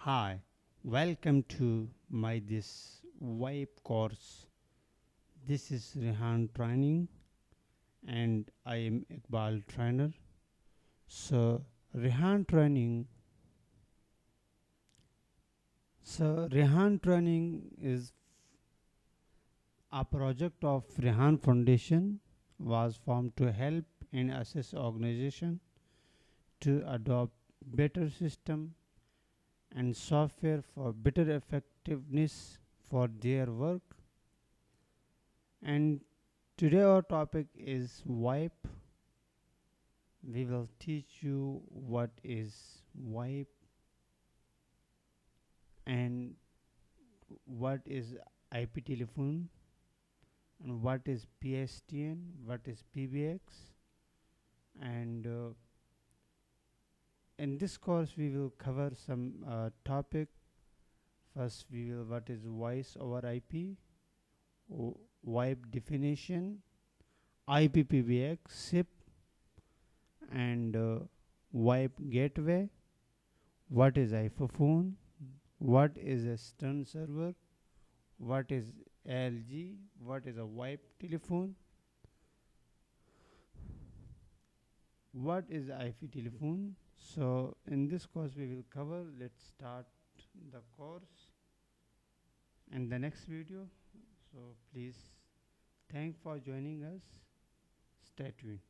Hi, welcome to my this VoIP course. This is Rehan Training and I am Iqbal trainer. So Rehan Training Rehan Training is a project of Rehan Foundation was formed to help and assist organization to adopt better system and software for better effectiveness for their work. And today our topic is VoIP. We will teach you what is VoIP and what is IP telephone and what is PSTN, what is PBX, and in this course we will cover some topic. First we will what is voice over IP, VoIP definition, IPPBX, SIP, and VoIP gateway, what is iPhone, what is a stun server, what is LG, what is a VoIP telephone, what is IP telephone. So in this course we will cover. Let's start the course in the next video. So please thank for joining us. Stay tuned.